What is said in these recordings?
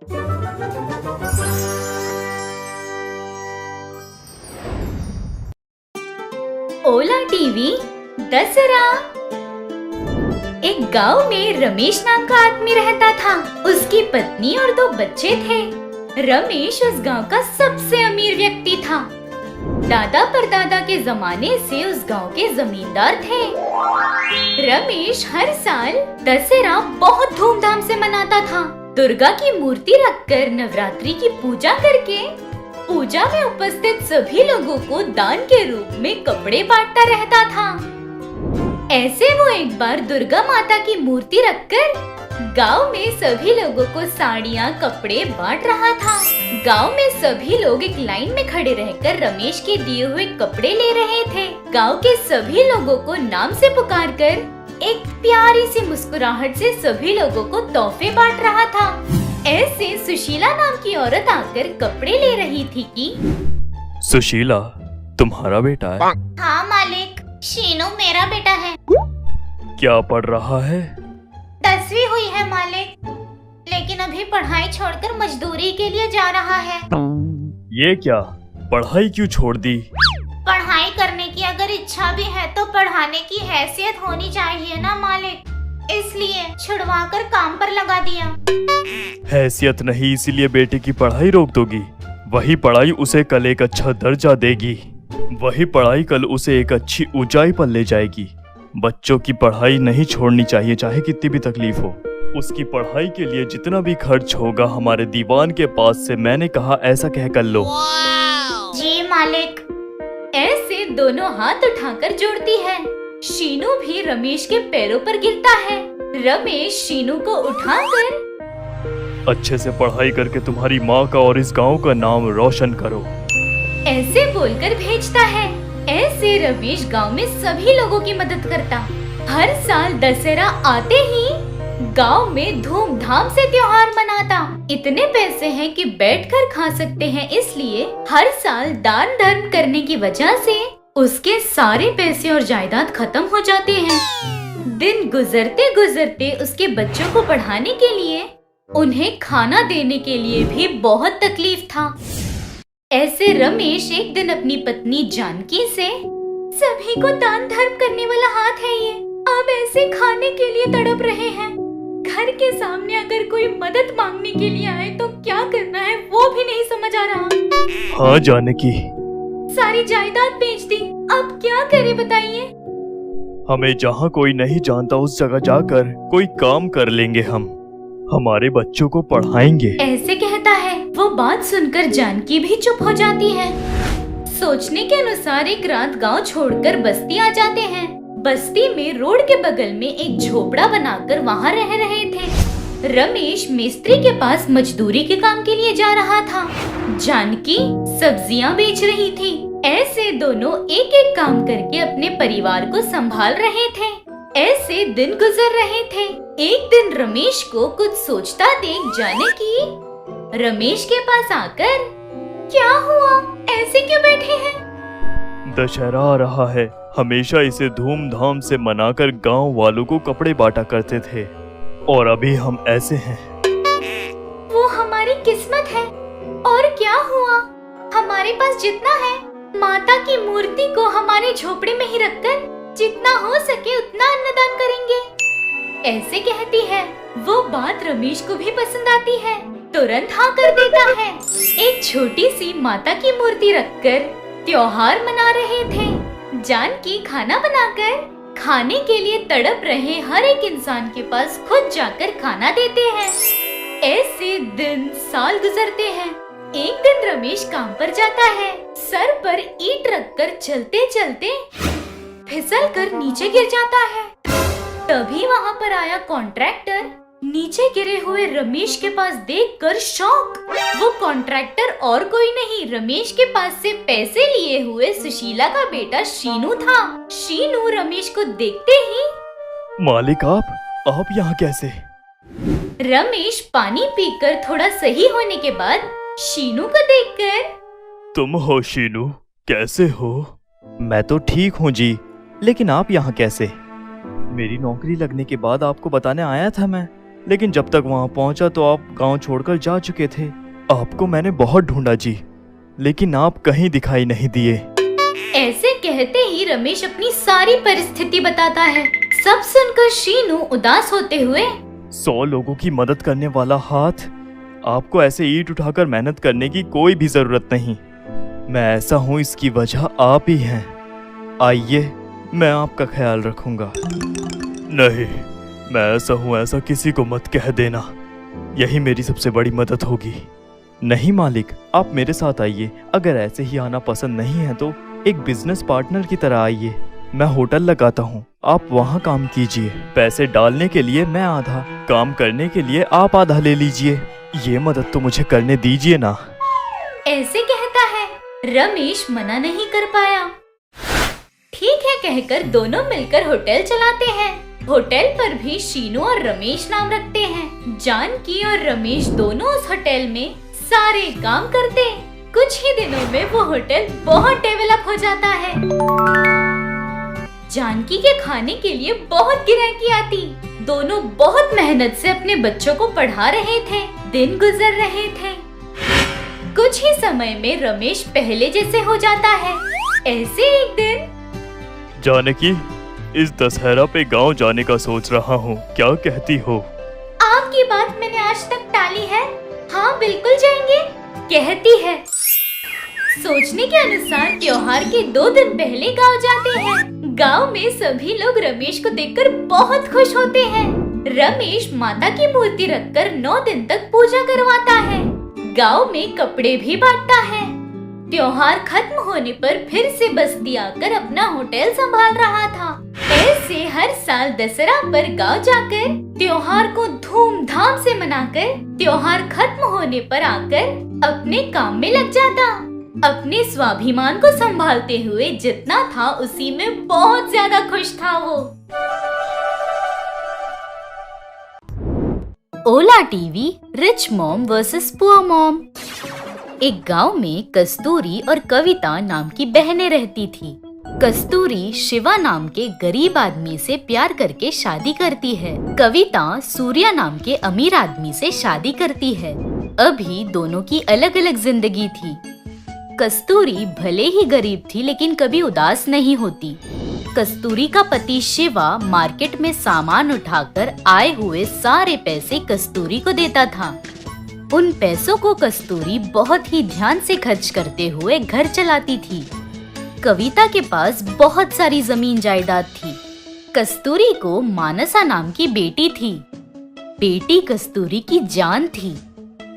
ओला TV Dussehra. एक गांव में रमेश नाम का आदमी रहता था। उसकी पत्नी और 2 बच्चे थे। रमेश उस गांव का सबसे अमीर व्यक्ति था। दादा परदादा के जमाने से उस गांव के जमींदार थे। रमेश हर साल दशहरा बहुत धूमधाम से मनाता था। दुर्गा की मूर्ति रखकर नवरात्रि की पूजा करके पूजा में उपस्थित सभी लोगों को दान के रूप में कपड़े बांटता रहता था। ऐसे वो एक बार दुर्गा माता की मूर्ति रखकर गांव में सभी लोगों को साड़ियाँ कपड़े बांट रहा था। गांव में सभी लोग एक लाइन में खड़े रहकर रमेश के दिए हुए कपड़े ले रहे थे। गांव के सभी लोगों को नाम से पुकारकर एक प्यारी सी मुस्कुराहट से सभी लोगों को तोहफे बांट रहा था। ऐसे सुशीला नाम की औरत आकर कपड़े ले रही थी कि सुशीला, तुम्हारा बेटा है? हाँ मालिक, शीनू मेरा बेटा है। क्या पढ़ रहा है? 10वीं हुई है मालिक, लेकिन अभी पढ़ाई छोड़कर मजदूरी के लिए जा रहा है। ये क्या, पढ़ाई क्यों छोड़ दी? पढ़ाई करने की अगर इच्छा भी है तो पढ़ाने की हैसियत होनी चाहिए ना मालिक, इसलिए छुड़वाकर काम पर लगा दिया। हैसियत नहीं इसीलिए बेटे की पढ़ाई रोक दोगी? वही पढ़ाई उसे कल एक अच्छा दर्जा देगी। वही पढ़ाई कल उसे एक अच्छी ऊंचाई पर ले जाएगी। बच्चों की पढ़ाई नहीं छोड़नी चाहिए, चाहे कितनी भी तकलीफ हो। उसकी पढ़ाई के लिए जितना भी खर्च होगा हमारे दीवान के पास से मैंने कहा ऐसा कह कर लो। जी मालिक। ऐसे दोनों हाथ उठाकर जोड़ती है। शीनू भी रमेश के पैरों पर गिरता है। रमेश शीनू को उठाकर अच्छे से पढ़ाई करके तुम्हारी माँ का और इस गांव का नाम रोशन करो, ऐसे बोलकर भेजता है। ऐसे रमेश गांव में सभी लोगों की मदद करता। हर साल दशहरा आते ही गांव में धूमधाम से त्योहार मनाता। इतने पैसे हैं कि बैठकर खा सकते हैं, इसलिए हर साल दान धर्म करने की वजह से उसके सारे पैसे और जायदाद खत्म हो जाते हैं। दिन गुजरते गुजरते उसके बच्चों को पढ़ाने के लिए, उन्हें खाना देने के लिए भी बहुत तकलीफ था। ऐसे रमेश एक दिन अपनी पत्नी जानकी से, सभी को दान धर्म करने वाला हाथ है ये, अब ऐसे खाने के लिए तड़प रहे हैं। घर के सामने अगर कोई मदद मांगने के लिए आए तो क्या करना है वो भी नहीं समझ आ रहा। हाँ जानकी, सारी जायदाद बेच दी, अब क्या करे बताइए। हमें जहाँ कोई नहीं जानता उस जगह जाकर कोई काम कर लेंगे। हम हमारे बच्चों को पढ़ाएंगे, ऐसे कहता है। वो बात सुनकर जानकी भी चुप हो जाती है। सोचने के अनुसार एक रात गांव छोड़कर बस्ती आ जाते हैं। बस्ती में रोड के बगल में एक झोपड़ा बनाकर वहाँ रह रहे थे। रमेश मिस्त्री के पास मजदूरी के काम के लिए जा रहा था। जानकी सब्जियां बेच रही थी। ऐसे दोनों एक एक काम करके अपने परिवार को संभाल रहे थे। ऐसे दिन गुजर रहे थे। एक दिन रमेश को कुछ सोचता देख जानकी रमेश के पास आकर, क्या हुआ, ऐसे क्यों बैठे हैं? दशहरा आ रहा है, हमेशा इसे धूमधाम से मनाकर गांव वालों को कपड़े बांटा करते थे और अभी हम ऐसे हैं। वो हमारी किस्मत है। और क्या हुआ, हमारे पास जितना है माता की मूर्ति को हमारे झोपड़े में ही रखकर जितना हो सके उतना अन्नदान करेंगे, ऐसे कहती है। वो बात रमेश को भी पसंद आती है, तुरंत हाँ कर देता है। एक छोटी सी माता की मूर्ति रखकर त्योहार मना रहे थे। जानकी खाना बनाकर खाने के लिए तड़प रहे हर एक इंसान के पास खुद जाकर खाना देते हैं। ऐसे दिन साल गुजरते हैं। एक दिन रमेश काम पर जाता है। सर पर ईंट रखकर चलते चलते फिसल कर नीचे गिर जाता है। तभी वहाँ पर आया कॉन्ट्रैक्टर। नीचे गिरे हुए रमेश के पास देखकर शॉक। वो कॉन्ट्रैक्टर और कोई नहीं, रमेश के पास से पैसे लिए हुए सुशीला का बेटा शीनू था। शीनू रमेश को देखते ही, मालिक आप यहाँ कैसे? रमेश पानी पीकर थोड़ा सही होने के बाद शीनू को देखकर, तुम हो शीनू, कैसे हो? मैं तो ठीक हूँ जी, लेकिन आप यहाँ कैसे? मेरी नौकरी लगने के बाद आपको बताने आया था मैं। लेकिन जब तक वहाँ पहुँचा तो आप गांव छोड़कर जा चुके थे। आपको मैंने बहुत ढूंढा जी, लेकिन आप कहीं दिखाई नहीं दिए। ऐसे कहते ही रमेश अपनी सारी परिस्थिति बताता है। सब सुनकर शीनू उदास होते हुए 100 लोगों की मदद करने वाला हाथ, आपको ऐसे ईंट उठाकर मेहनत करने की कोई भी जरूरत नहीं। मैं ऐसा हूँ इसकी वजह आप ही हैं। आइए, मैं आपका ख्याल रखूंगा। नहीं, मैं ऐसा हूँ ऐसा किसी को मत कह देना, यही मेरी सबसे बड़ी मदद होगी। नहीं मालिक, आप मेरे साथ आइए। अगर ऐसे ही आना पसंद नहीं है तो एक बिजनेस पार्टनर की तरह आइए। मैं होटल लगाता हूँ, आप वहाँ काम कीजिए। पैसे डालने के लिए मैं आधा, काम करने के लिए आप आधा ले लीजिए। ये मदद तो मुझे करने दीजिए ना। ऐसे कहता है। रमेश मना नहीं कर पाया। ठीक है कहकर दोनों मिलकर होटल चलाते हैं। होटल पर भी शीनू और रमेश नाम रखते हैं। जानकी और रमेश दोनों उस होटल में सारे काम करते। कुछ ही दिनों में वो होटल बहुत डेवलप हो जाता है। जानकी के खाने के लिए बहुत गिराकी आती। दोनों बहुत मेहनत से अपने बच्चों को पढ़ा रहे थे। दिन गुजर रहे थे। कुछ ही समय में रमेश पहले जैसे हो जाता है। ऐसे एक दिन जानकी, इस दशहरा पे गांव जाने का सोच रहा हूँ, क्या कहती हो? आपकी बात मैंने आज तक टाली है। हाँ बिल्कुल जाएंगे, कहती है। सोचने के अनुसार त्योहार के 2 दिन पहले गांव जाते हैं। गांव में सभी लोग रमेश को देखकर बहुत खुश होते हैं। रमेश माता की मूर्ति रखकर 9 दिन तक पूजा करवाता है। गांव में कपड़े भी बांटता है। त्योहार खत्म होने पर फिर से बस्ती आकर अपना होटल संभाल रहा था। ऐसे हर साल दशहरा पर गांव जाकर त्योहार को धूमधाम से मनाकर त्योहार खत्म होने पर आकर अपने काम में लग जाता। अपने स्वाभिमान को संभालते हुए जितना था उसी में बहुत ज्यादा खुश था वो। Ola TV rich mom versus poor mom. एक गांव में कस्तूरी और कविता नाम की बहनें रहती थी। कस्तूरी शिवा नाम के गरीब आदमी से प्यार करके शादी करती है। कविता सूर्या नाम के अमीर आदमी से शादी करती है। अभी दोनों की अलग अलग जिंदगी थी। कस्तूरी भले ही गरीब थी लेकिन कभी उदास नहीं होती। कस्तूरी का पति शिवा मार्केट में सामान उठाकर आए हुए सारे पैसे कस्तूरी को देता था। उन पैसों को कस्तूरी बहुत ही ध्यान से खर्च करते हुए घर चलाती थी। कविता के पास बहुत सारी जमीन जायदाद थी। कस्तूरी को मानसा नाम की बेटी थी। बेटी कस्तूरी की जान थी।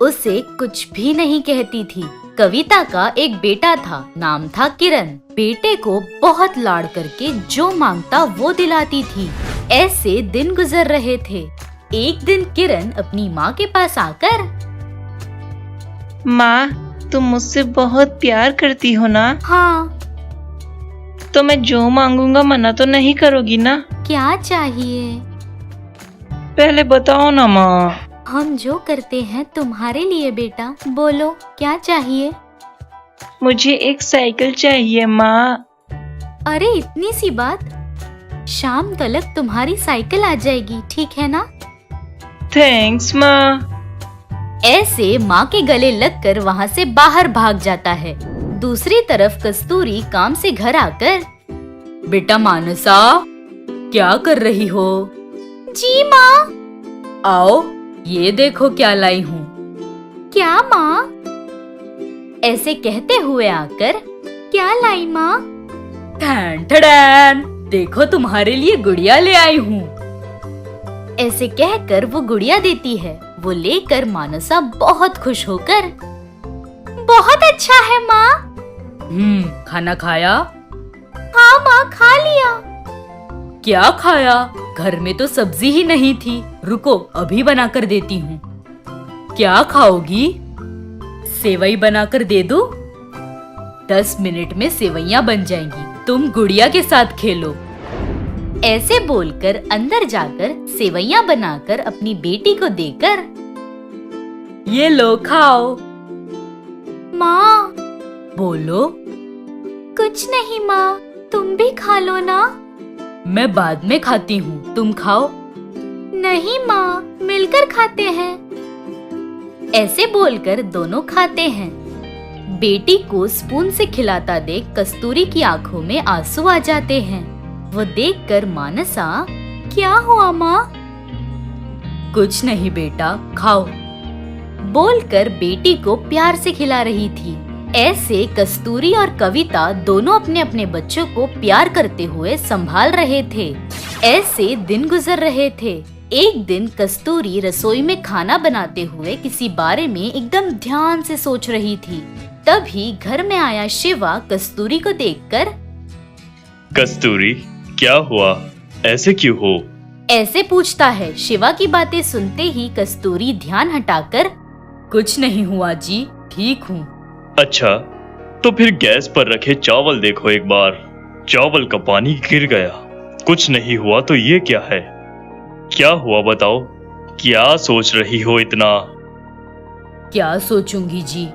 उसे कुछ भी नहीं कहती थी। कविता का एक बेटा था, नाम था किरण। बेटे को बहुत लाड़ करके जो मांगता वो दिलाती थी। ऐसे दिन गुजर रहे थे। एक दिन किरण अपनी माँ के पास आकर, माँ, तुम मुझसे बहुत प्यार करती हो ना? हाँ। तो मैं जो मांगूंगा मना तो नहीं करोगी ना? क्या चाहिए? पहले बताओ ना माँ। हम जो करते हैं तुम्हारे लिए बेटा, बोलो क्या चाहिए? मुझे एक साइकिल चाहिए माँ। अरे इतनी सी बात, शाम तक तुम्हारी साइकिल आ जाएगी, ठीक है ना? थैंक्स माँ। ऐसे माँ के गले लगकर वहाँ से बाहर भाग जाता है। दूसरी तरफ कस्तूरी काम से घर आकर, बेटा मानसा, क्या कर रही हो? जी माँ। आओ, ये देखो क्या लाई हूँ। क्या माँ? ऐसे कहते हुए आकर, क्या लाई माँ? ठैन ठैन, देखो तुम्हारे लिए गुड़िया ले आई हूँ। ऐसे कहकर वो गुड़िया देती है। वो लेकर मानसा बहुत खुश होकर, बहुत अच्छा है माँ। खाना खाया? हाँ माँ, खा लिया। क्या खाया? घर में तो सब्जी ही नहीं थी। रुको, अभी बनाकर देती हूँ। क्या खाओगी? सेवई बनाकर दे दूं? 10 मिनट में सेवइयाँ बन जाएंगी। तुम गुड़िया के साथ खेलो। ऐसे बोलकर अंदर जाकर सेवइयाँ बनाकर अपनी बेटी को देकर, ये लो खाओ। माँ। बोलो। कुछ नहीं माँ, तुम भी खा लो ना। मैं बाद में खाती हूँ, तुम खाओ। नहीं माँ, मिलकर खाते हैं। ऐसे बोलकर दोनों खाते हैं। बेटी को स्पून से खिलाता देख कस्तूरी की आंखों में आंसू आ जाते हैं। वो देखकर मानसा, क्या हुआ माँ? कुछ नहीं बेटा, खाओ, बोलकर बेटी को प्यार से खिला रही थी। ऐसे कस्तूरी और कविता दोनों अपने अपने बच्चों को प्यार करते हुए संभाल रहे थे। ऐसे दिन गुजर रहे थे। एक दिन कस्तूरी रसोई में खाना बनाते हुए किसी बारे में एकदम ध्यान से सोच रही थी। तभी घर में आया शिवा कस्तूरी को देखकर, कस्तूरी, क्या हुआ? ऐसे क्यों हो? ऐसे पूछता है। शिवा की बातें सुनते ही कस्तूरी ध्यान हटाकर, कुछ नहीं हुआ जी, ठीक हूँ। अच्छा, तो फिर गैस पर रखे चावल देखो एक बार। चावल का पानी गिर गया। कुछ नहीं हुआ तो ये क्या है? क्या हुआ बताओ? क्या सोच रही हो इतना? क्या सोचूंगी जी,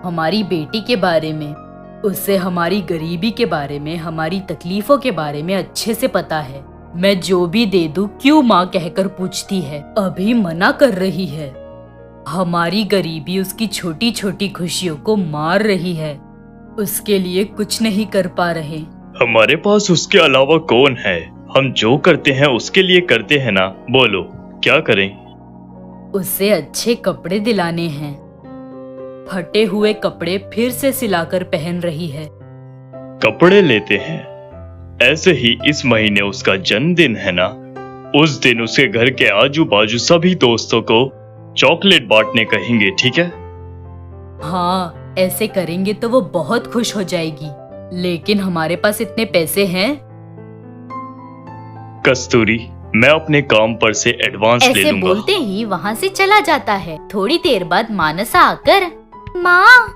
हमारी बेटी के बारे में। उससे हमारी गरीबी के बारे में, हमारी तकलीफों के बारे में अच्छे से पता है। मैं जो भी दे दूं क्यों माँ कहकर पूछती है, अभी मना कर रही है। हमारी गरीबी उसकी छोटी छोटी खुशियों को मार रही है। उसके लिए कुछ नहीं कर पा रहे। हमारे पास उसके अलावा कौन है? हम जो करते हैं उसके लिए करते हैं ना। बोलो क्या करें? उससे अच्छे कपड़े दिलाने हैं। फटे हुए कपड़े फिर से सिलाकर पहन रही है। कपड़े लेते हैं? ऐसे ही इस महीने उसका जन्मदिन है ना, उस दिन उसके घर के आजू बाजू सभी दोस्तों को चॉकलेट बांटने कहेंगे, ठीक है? हाँ, ऐसे करेंगे तो वो बहुत खुश हो जाएगी। लेकिन हमारे पास इतने पैसे हैं? कस्तूरी, मैं अपने काम पर से एडवांस ले ऐसे लूंगा। बोलते ही वहाँ से चला जाता है। थोड़ी देर बाद मानसा आकर, माँ,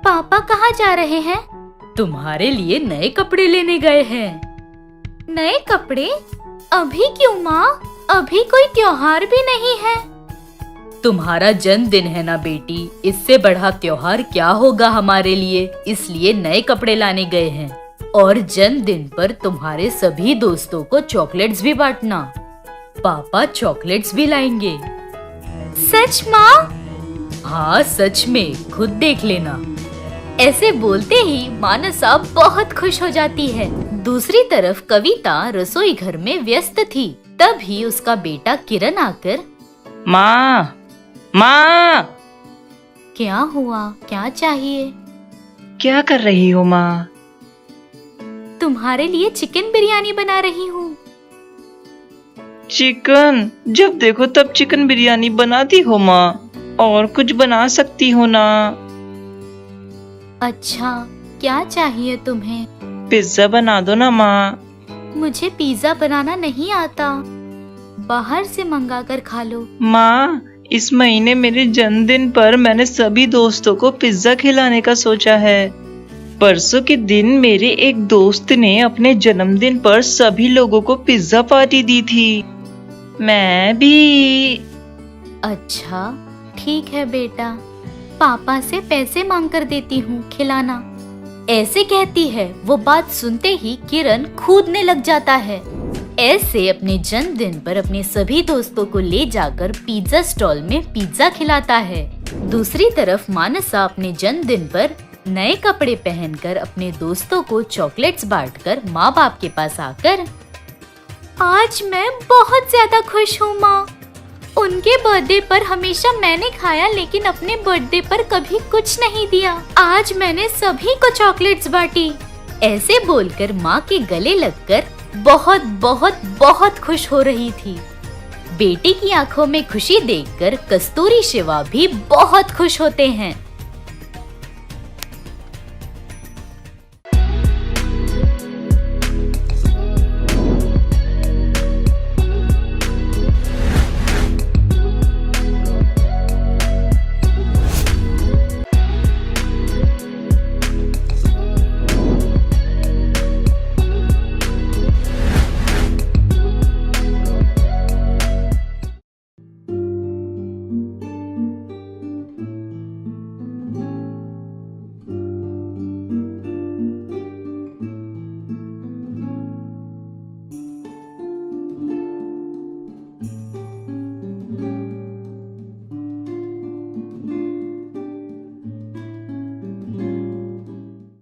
पापा कहाँ जा रहे हैं? तुम्हारे लिए नए कपड़े लेने गए हैं। नए कपड़े? अभी क्यों माँ? अभी कोई त्योहार भी नहीं है। तुम्हारा जन्मदिन है ना बेटी, इससे बड़ा त्योहार क्या होगा हमारे लिए, इसलिए नए कपड़े लाने गए हैं। और जन्मदिन पर तुम्हारे सभी दोस्तों को चॉकलेट्स भी बांटना। पापा चॉकलेट्स भी लाएंगे। सच माँ? हाँ सच में, खुद देख लेना। ऐसे बोलते ही मानसा बहुत खुश हो जाती है। दूसरी तरफ कविता रसोई घर में व्यस्त थी। तभी उसका बेटा किरण आकर, माँ, माँ, क्या हुआ, क्या चाहिए? क्या कर रही हो माँ? तुम्हारे लिए चिकन बिरयानी बना रही हूँ। चिकन? जब देखो तब चिकन बिरयानी बनाती हो माँ, और कुछ बना सकती हो ना। अच्छा, क्या चाहिए तुम्हें? पिज्जा बना दो ना माँ। मुझे पिज्जा बनाना नहीं आता, बाहर से मंगा कर खा लो। माँ, इस महीने मेरे जन्मदिन पर मैंने सभी दोस्तों को पिज्जा खिलाने का सोचा है। परसों के दिन मेरे एक दोस्त ने अपने जन्मदिन पर सभी लोगों को पिज्जा पार्टी दी थी। मैं भी। अच्छा, ठीक है बेटा, पापा से पैसे मांग कर देती हूँ, खिलाना। ऐसे कहती है। वो बात सुनते ही किरण कूदने लग जाता है। ऐसे अपने जन्मदिन पर अपने सभी दोस्तों को ले जाकर पिज्जा स्टॉल में पिज्जा खिलाता है। दूसरी तरफ मानसा अपने जन्मदिन पर नए कपड़े पहनकर अपने दोस्तों को चॉकलेट्स बांटकर माँ बाप के पास आकर, आज मैं बहुत ज्यादा खुश हूँ माँ। उनके बर्थडे पर हमेशा मैंने खाया, लेकिन अपने बर्थडे पर कभी कुछ नहीं दिया। आज मैंने सभी को चॉकलेट्स बांटी। ऐसे बोलकर माँ के गले लगकर बहुत बहुत बहुत खुश हो रही थी। बेटी की आंखों में खुशी देखकर कस्तूरी शिवा भी बहुत खुश होते हैं।